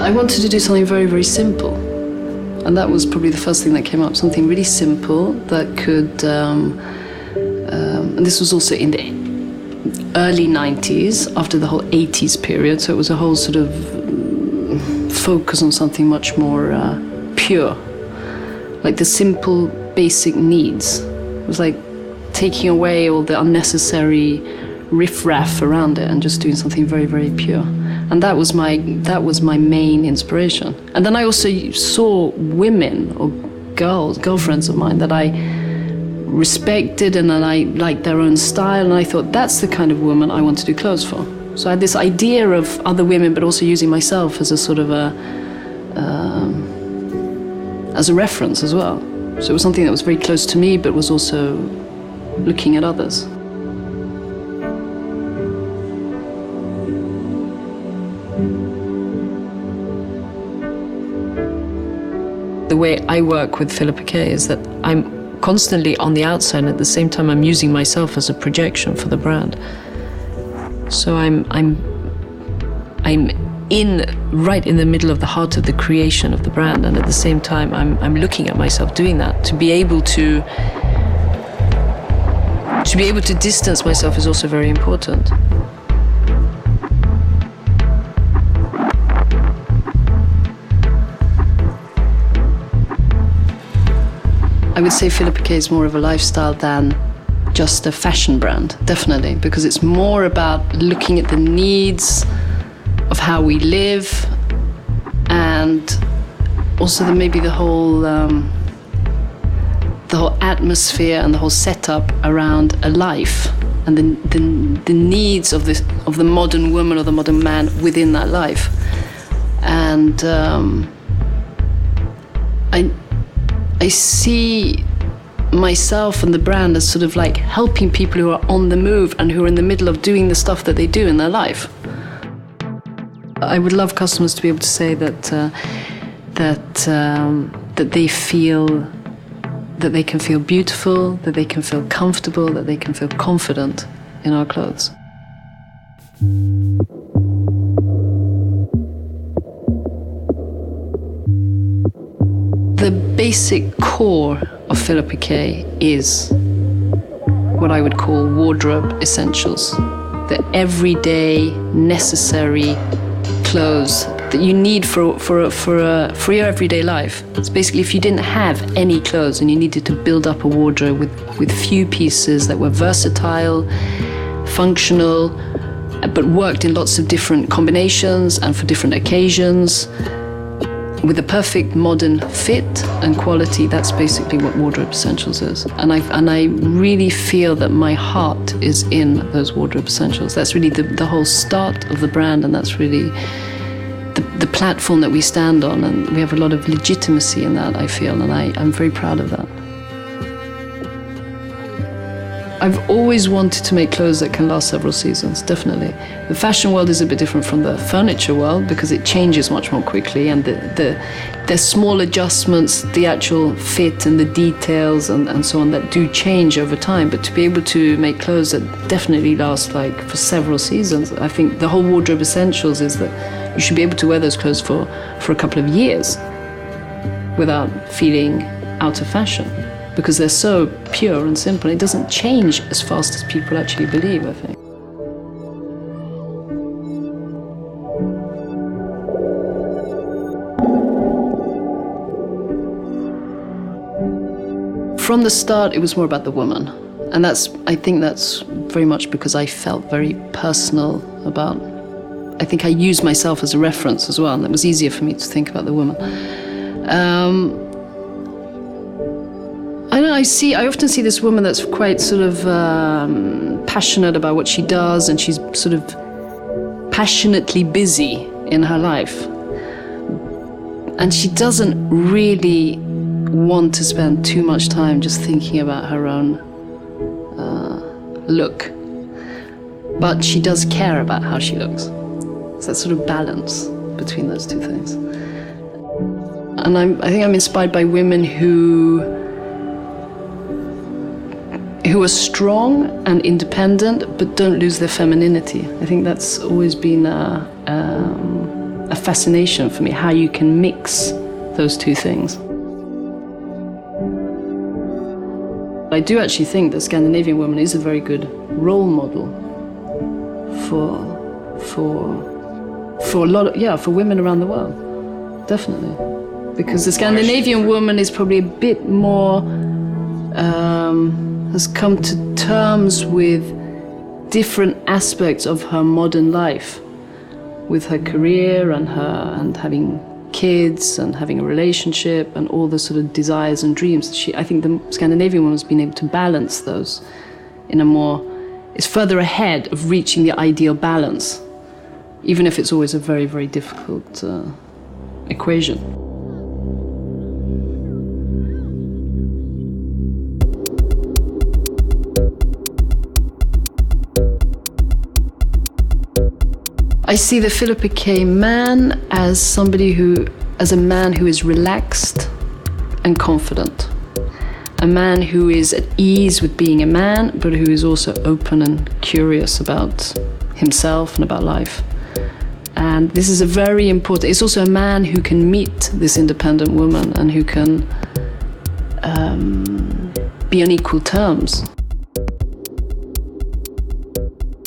I wanted to do something very, very simple. And that was probably the first thing that came up, something really simple that could, and this was also in the early 90s, after the whole 80s period, so it was a whole sort of focus on something much more pure, like the simple basic needs. It was like taking away all the unnecessary riff-raff around it and just doing something very, very pure. And that was my main inspiration. And then I also saw women or girlfriends of mine that I respected, and then I liked their own style, and I thought that's the kind of woman I want to do clothes for. So I had this idea of other women, but also using myself as a sort of as a reference as well. So it was something that was very close to me, but was also looking at others. The way I work with Filippa K is that I'm constantly on the outside, and at the same time I'm using myself as a projection for the brand. So I'm right in the middle of the heart of the creation of the brand, and at the same time I'm looking at myself doing that. To be able to distance myself is also very important. I would say Filippa K is more of a lifestyle than just a fashion brand, definitely, because it's more about looking at the needs of how we live, and also maybe the whole atmosphere and the whole setup around a life, and the needs of the modern woman or the modern man within that life. And I see myself and the brand as sort of like helping people who are on the move and who are in the middle of doing the stuff that they do in their life. I would love customers to be able to say that they feel that they can feel beautiful, that they can feel comfortable, that they can feel confident in our clothes. The basic core of Filippa K is what I would call wardrobe essentials. The everyday, necessary clothes that you need for your everyday life. It's basically if you didn't have any clothes and you needed to build up a wardrobe with few pieces that were versatile, functional, but worked in lots of different combinations and for different occasions, with a perfect modern fit and quality, that's basically what wardrobe essentials is. And I really feel that my heart is in those wardrobe essentials. That's really the whole start of the brand, and that's really the platform that we stand on, and we have a lot of legitimacy in that, I feel, and I'm very proud of that. I've always wanted to make clothes that can last several seasons, definitely. The fashion world is a bit different from the furniture world because it changes much more quickly, and the small adjustments, the actual fit and the details and so on that do change over time. But to be able to make clothes that definitely last like for several seasons, I think the whole wardrobe essentials is that you should be able to wear those clothes for a couple of years without feeling out of fashion, because they're so pure and simple. It doesn't change as fast as people actually believe, I think. From the start, it was more about the woman. And I think that's very much because I felt very personal about, I think I used myself as a reference as well, and it was easier for me to think about the woman. I often see this woman that's quite sort of passionate about what she does, and she's sort of passionately busy in her life. And she doesn't really want to spend too much time just thinking about her own look. But she does care about how she looks. It's that sort of balance between those two things. And I think I'm inspired by women who are strong and independent, but don't lose their femininity. I think that's always been a fascination for me, how you can mix those two things. I do actually think that Scandinavian woman is a very good role model for a lot of, for women around the world, definitely. Because the Scandinavian woman is probably a bit more, has come to terms with different aspects of her modern life, with her career and having kids and having a relationship and all the sort of desires and dreams. I think the Scandinavian woman has been able to balance those in a more, it's further ahead of reaching the ideal balance, even if it's always a very, very difficult equation. I see the Filippa K man as a man who is relaxed and confident. A man who is at ease with being a man, but who is also open and curious about himself and about life. And this is a very important, it's also a man who can meet this independent woman and who can be on equal terms.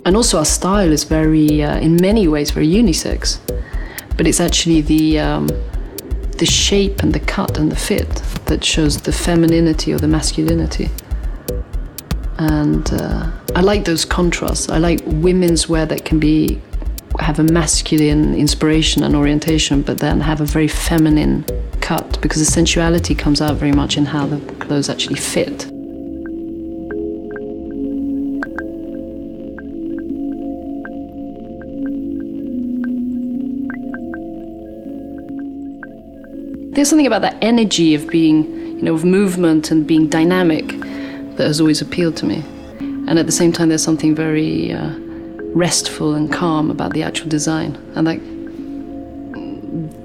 And also our style is very, in many ways, very unisex. But it's actually the shape and the cut and the fit that shows the femininity or the masculinity. And I like those contrasts. I like women's wear that can have a masculine inspiration and orientation, but then have a very feminine cut, because the sensuality comes out very much in how the clothes actually fit. There's something about that energy of being, of movement and being dynamic that has always appealed to me. And at the same time, there's something very restful and calm about the actual design. And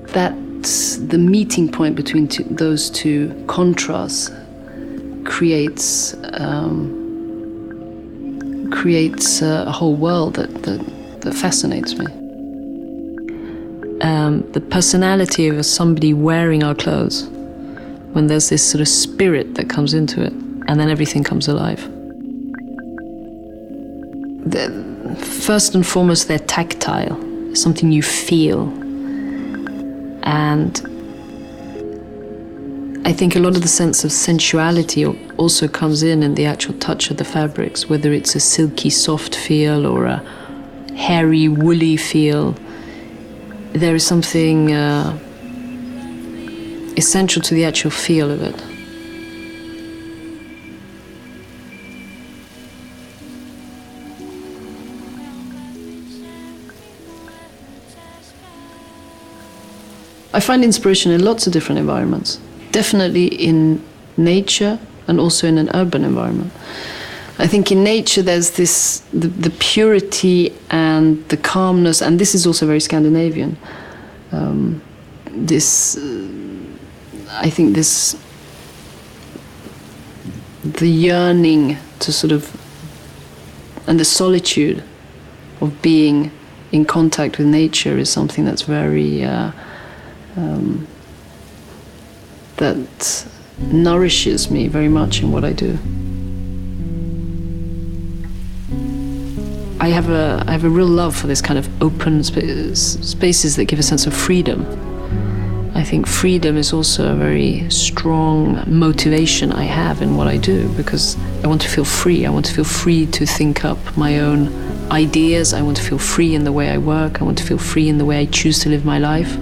that's the meeting point between those two contrasts creates a whole world that fascinates me. The personality of somebody wearing our clothes, when there's this sort of spirit that comes into it, and then everything comes alive. First and foremost, they're tactile, something you feel. And I think a lot of the sense of sensuality also comes in the actual touch of the fabrics, whether it's a silky, soft feel or a hairy, woolly feel. There is something essential to the actual feel of it. I find inspiration in lots of different environments. Definitely in nature and also in an urban environment. I think in nature there's the purity and the calmness, and this is also very Scandinavian. The yearning to sort of, and the solitude of being in contact with nature is something that's very, that nourishes me very much in what I do. I have a real love for this kind of open spaces that give a sense of freedom. I think freedom is also a very strong motivation I have in what I do, because I want to feel free. I want to feel free to think up my own ideas. I want to feel free in the way I work. I want to feel free in the way I choose to live my life.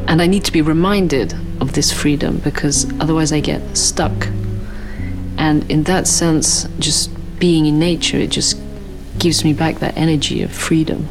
And I need to be reminded of this freedom, because otherwise I get stuck. And in that sense, just being in nature, it just gives me back that energy of freedom.